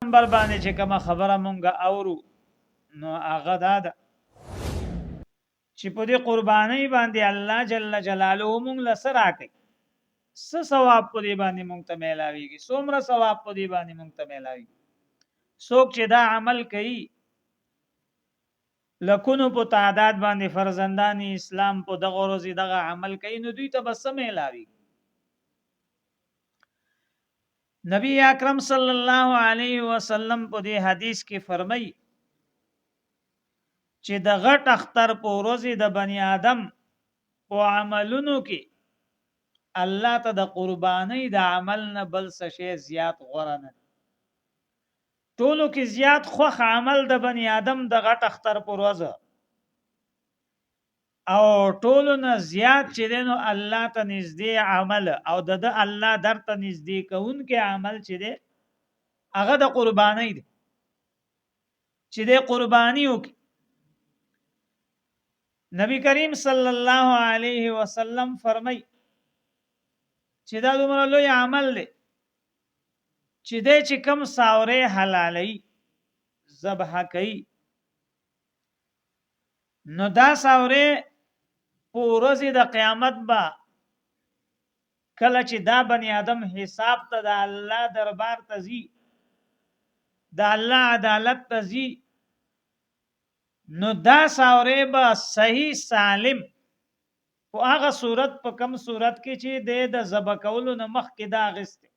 نمبر باندې چې کومه خبره مونږه اورو نو هغه دا ده چې په دې قربانۍ باندې الله جل جلاله مونږ له سره راکړي څه ثواب په دې باندې مونږ ته میلاويږي څومره ثواب په دې باندې مونږ ته میلاويږي څوک چې دا عمل کوي لکونو په تعداد باندې فرزندان اسلام په دغه ورځې دغه عمل کوي نو دوی ته بس میلاويږي نبی اکرم صلی الله علیه وسلم په دې حدیث کې فرمایي چې د غټ اختر په ورځې د بنی آدم په عملونو کې الله ته د قربانۍ د عمل نه بل څه شی زیات غوړه نه ټولو کې زیات خوخ عمل د بنی آدم د غټ اختر په ورځ او ټولو نه زیات چې دینو الله ته نږدې عمل او د الله درته نږدې کوونکې عمل چې دی هغه د قربانۍ دی چې د قرباني وکړي نبی کریم صلی الله علیه وسلم فرمای چې دا دومره لوی عمل دی چې د چې کم ساورې حلالي ذبح کوي نو دا ساورې په ورځې د قیامت با کله چې دا بنی آدم حساب ته د الله دربار ته ځي د الله عدالت ته ځي نو دا ساورې به صحیح سالم په هغه صورت په کم صورت کې چې د ذبح کولو نه مخکې دا اغسته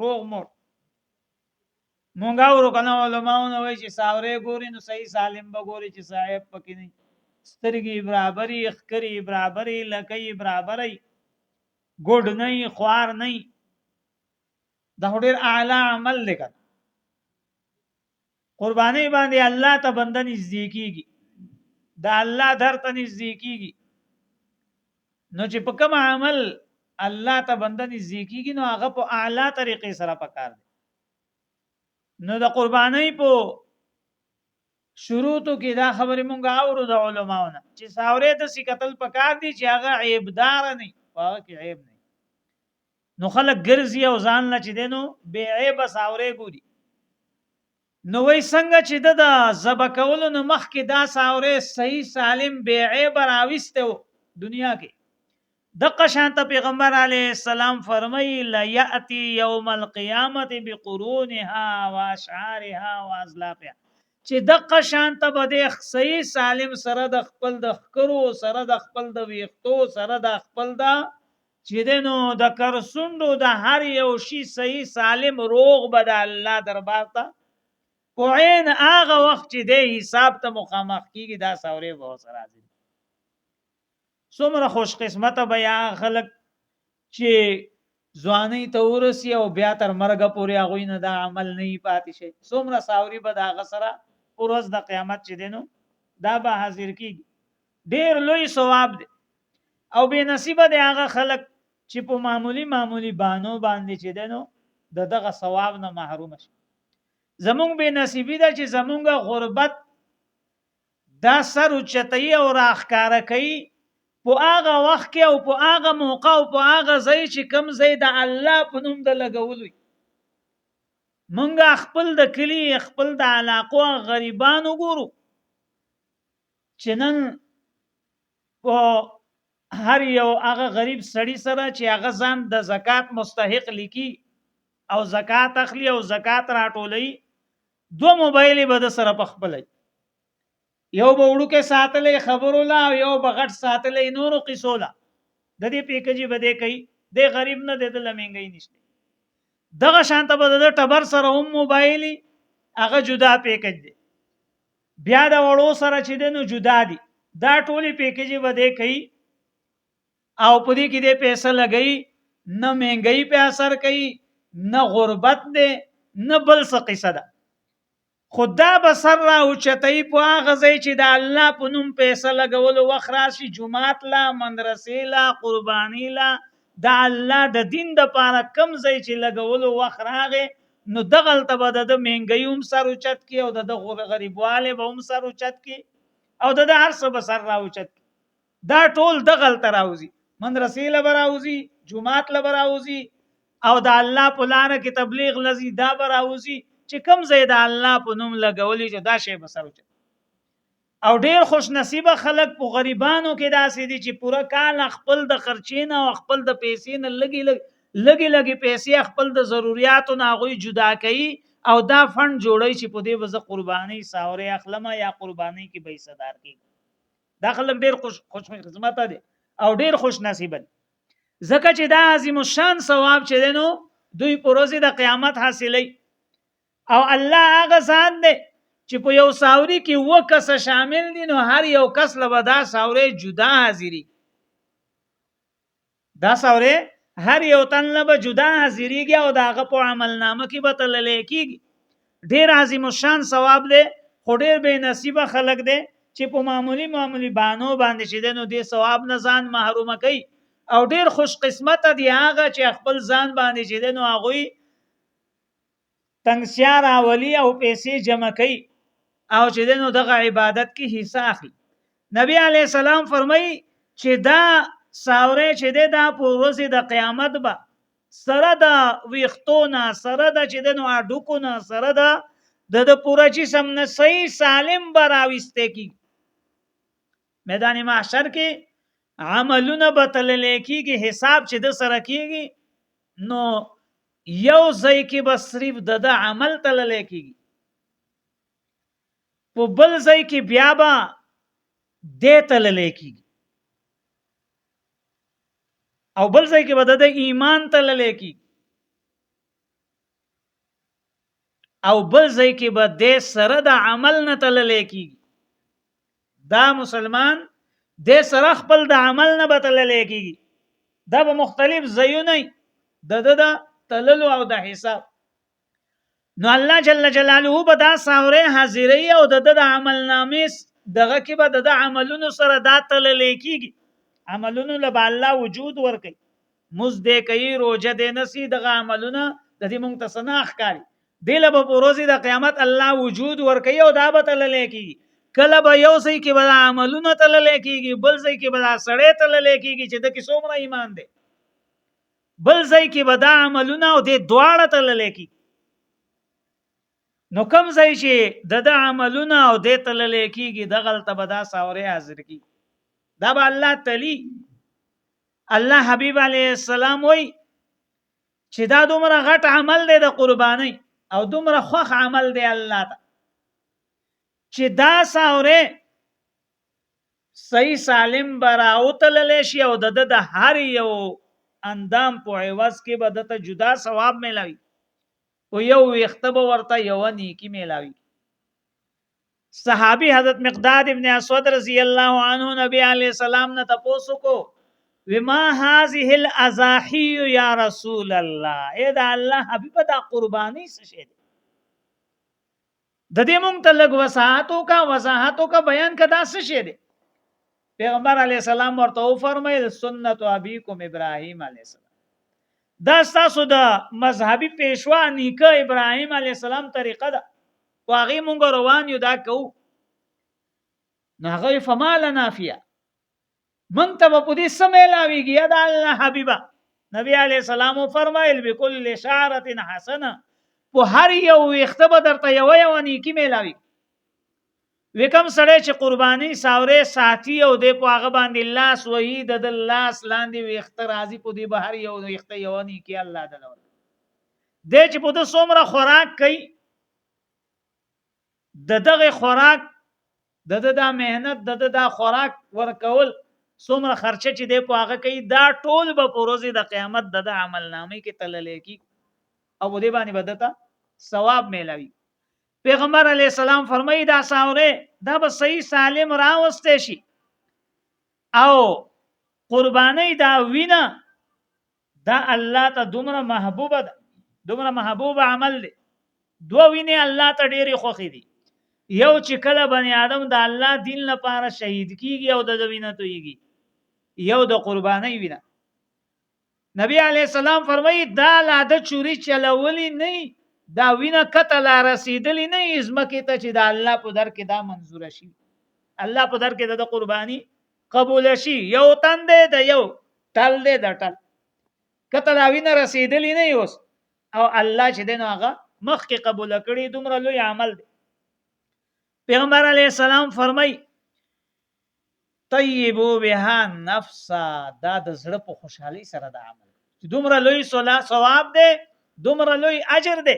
روغ موټ مونږه ورو کنه علماونه وایي چې ساورې ګوري نو صحیح سالم به ګوري چې صاحب پکې نه سترګې برابرۍ اخکری برابرۍ لکۍ برابرۍ ګډ نه خوار نه دا ډېر اعلی عمل دی کنه قرباني باندې الله ته بنده نږدې کیږي دا الله درته نږدې کیږي نو چې په کوم عمل الله ته بنده نږدې کیږي نو هغه په اعلی طریقې سره پکار دی نو د قربانۍ په شروطو کې دا خبرې مونږ اورو د علماونه چې ساورې د سکتل پکار دي چې هغه عیبدار نه هغه کې عیب نه نو خلک ګرځي او ځان نه چې دینو بے عیب ساورې ګوري نو وای څنګه چې د ذبح کولو نو مخکې دا ساورې صحیح سالم بے عیب راويسته دنیا کې د قشانت پیغمبر علی السلام فرمایي لا یاتی یوم القیامت بقرونها واشعارها وازلافها چې د قشانت بده صحیح سالم سره د خپل د خکرو سره د خپل د ویختو سره د خپل د چې دینو د کرسوندو د هر یو شی صحیح سالم روغ بد الله دربار ته په عین هغه وخت چې د حساب ته مخامخ کیږي دا سورې به سره راځي څومره خوش قسمته بیا خلک چې ځواني ته ورسی او بیا تر مرګ پورې هغه نه دا عمل نه پاتې شي څومره ساوري به دا غسره ورځ د قیامت چې دینو دا به حاضر کیږي ډیر لوی ثواب دی او به نصیب دی هغه خلک چې په معمولی بانو باندې چې دینو دغه ثواب نه محروم شي زمونږ به نصیبی ده چې زمونږ غربت دا سر اوچتای او راخکاره کوي په هغه وخت کې او په هغه موقع او په هغه ځای چې کم ځای د الله په نوم د لګولوي مونږ خپل د کلی خپل د علاقو غریبانو ګورو چې نن په هر یو هغه غریب سړی سره چې هغه ځان د زکات مستحق لیکي او زکات اخلي او زکات راټولي دو موبایل به د سره پخپلای یو به وړوکه ساتلې خبرو لا او یو به غټ ساتلې نورو قصو لا د دې پیکجی بده کوي د غریب نه د لمنګي نشته دغه شانته به د ټبر سره هم موبایل هغه جدا پیکج دی بیا د وړو سره چې دنو جدا دي دا ټولي پیکجی بده کوي او په دې کې د پیسې لګي نه مهنګي په اثر کوي نه غربت ده نه بل څه قصه ده خدا بسر را اوچتای په هغه ځای چې د الله په نوم پیسې لګولو وخت راشي جمعات لا مدرسې لا قرباني لا د الله د دین د پاره کم ځای چې لګولو وخت راغی نو دغلته به د مهنګي هم سر اوچت کی او د غریبواله به هم سر اوچت کی او د هر څه بسر را اوچت کی دا ټول دغلته راوځي مدرسې لا براوځي جمعات لا براوځي او د الله په لار کې تبلیغ لذي دا براوځي چې کم زید الله په نوم لګولې چې دا شی بسرو او ډیر خوش نصیبه خلک په غریبانو کې داسې دي چې پوره کال خپل د خرچینه او خپل د پیسې نه لګي پیسې خپل د ضرورتو نه غوي جدا کوي او دا فند جوړي چې په دې وزه قرباني ساوري اخلمه یا قرباني کې به صدر کی دا خلک ډیر خوش قسمت دي او ډیر خوش نصیبه زکه چې دا عظیم الشان ثواب چې دینو دوی پروزي د قیامت حاصلې او الله هغه ذات دی چې په یو ساوري کې و کس شامل دي نو هر یو کس له دا ساوري جدا حاضري دا ساوري هر یو تن له جدا حاضريږي او داغه په عمل نامه کې به تلل کېږي ډیر عظیم الشان ثواب دی خو ډیر به نصیبه خلق دی چې په معمولی بانو باندې چې دنو دې ثواب نه ځان محروم کوي او ډیر خوش قسمت دی هغه چې خپل ځان باندې چې دنو هغه تنگسیار اولی او پیسې جمع کوي او چې دنو دغه عبادت کې حصہ اخلي نبی علی السلام فرمایي چې دا ساوره چې دا په ورځ د قیامت به سره د ویختونه سره د چې دنو اډوکونه سره د پوره جسم نه صحیح سالم براويسته کی میدان محشر کې عملونه بتلل کېږي حساب چې د سره کېږي نو یو ځای کې به صرف د عمل تلل کېږي په بل ځای کې بیا به دې تلل کېږي او بل ځای کې به د ایمان تلل کېږي او بل ځای کې به د سره د عمل نه تلل کېږي دا مسلمان د سره خپل د عمل نه بتلل کېږي دا به مختلف ځایونه د تللو او د حساب نو الله جل جلاله به دا ساوره حاضرې او د عمل نامې دغه کې به د عملونو سره دا تلل کېږي عملونو له الله وجود ورکي مزد کوي روزه دې نسی دغه عملونه د دې مونږ ته سناخ کاری دله به پروزي د قیامت الله وجود ورکي او دا به تلل کېږي کله به یو ځای کې به عملونه تلل کېږي بل ځای کې به سړې تلل کېږي چې د کیسومره ایمان دی بل ځای کې به دا عملونه او د دواړه تلل کېږي نو کوم ځای چې د عملونه او د تلل کېږي د غلطه به دا ساوره حاضر کی دا به الله تعالی الله حبیب علیه السلام وای چې دا دومره غټ عمل دی د قربانی او دومره خوخ عمل دی الله ته چې دا ساوره صحیح سالم براو تلل شي او د هر یو اندام په عوض کې به د جدا ثواب ملوي او یو وختب ورته یو نیکی ملاوي صحابي حضرت مقداد ابن اسود رضی الله عنه نبی علیہ السلام نے تپوسو کو وما هذه الاضاحي یا رسول الله اے دا الله حبیب دا قربانی څه شه د دې مونږ ته لګ وضاحتو کا بیان کدا څه شه دي پیغمبر علیہ السلام ورته فرمایل سنت ابيكم ابراهيم علیہ السلام دا تاسو د مذهبي پیشوا نیکه ابراهيم عليه السلام طریقه ده واغې مونږ روان یو دا کو نه غي فمالنا فيها من ته په دې سمې لاويږي دا الله حبيبه نبی عليه السلام فرمایل بكل شعره حسنه په هر یو وختبه درته یو نیکی ملاوي وکم سره چې قرباني ساوره ساتي او د پاغه باندې لاس وحید د لاس لاندې وخت راضي په دې بهر یو وخت یونی کې الله دلور د چې په د څومره خوراک کوي دغه خوراک د مهنت د خوراک ورکول څومره خرچه چې د پاغه کوي دا ټول به پروزي د قیامت د عمل نامې کې تلل کی او دې باندې بدته ثواب ملوي پیغمبر علیہ السلام فرمایي دا ساوره دا به صحیح سالم راوسته شي او قربانی دا وینا دا الله ته دومره محبوبه ده دومره محبوب عمل دی دو ویني الله ته ډېری خوخي دي یو چې کله بنی آدم د الله دین لپاره شهید کیږي او د وینه تويږي یو د قربانی وینا نبی علیہ السلام فرمایي دا لاده چوری چلولی نه دا وینه کته لا رسیدلی نه ازمکه ته چې د الله په در کې دا منظور شي الله په در کې د قرباني قبول شي یو تند د یو ټل دې د ټل کته لا وینه رسیدلی نه اوس او الله چې دنه هغه مخکې قبول کړي دومره لوی عمل دی پیغمبر علی السلام فرمای طیبو بها نفس دا د زړه په خوشحالي سره د عمل دومره لوی ثواب دی دومره لوی اجر دی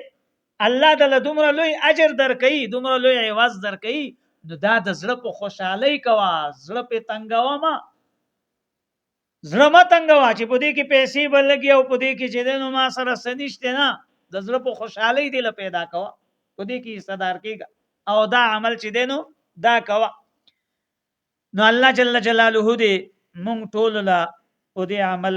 الله تعالی دومره لوی اجر درکې دومره لوی عوض درکې نو دا د زړه په خوشحالي کوا زړه په تنګوا ما زړه ما تنګوا چې په دې کې پیسې بلګي او په دې کې چې دنو ما سره سنشته نه د زړه په خوشحالي دی له پیدا کوا په دې کې صدر کېږي او دا عمل چې دینو دا کوا نو الله جل جلاله دې مونږ ټول لا په دې عمل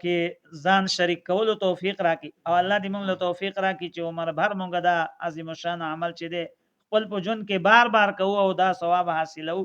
کې ځان شریک کولو توفیق راکړي او الله دې مونږ له توفیق راکړي چې عمر بھر مونږ دا عظیم شان عمل چې دې خپل په جون کې بار بار کوو او دا ثواب حاصلو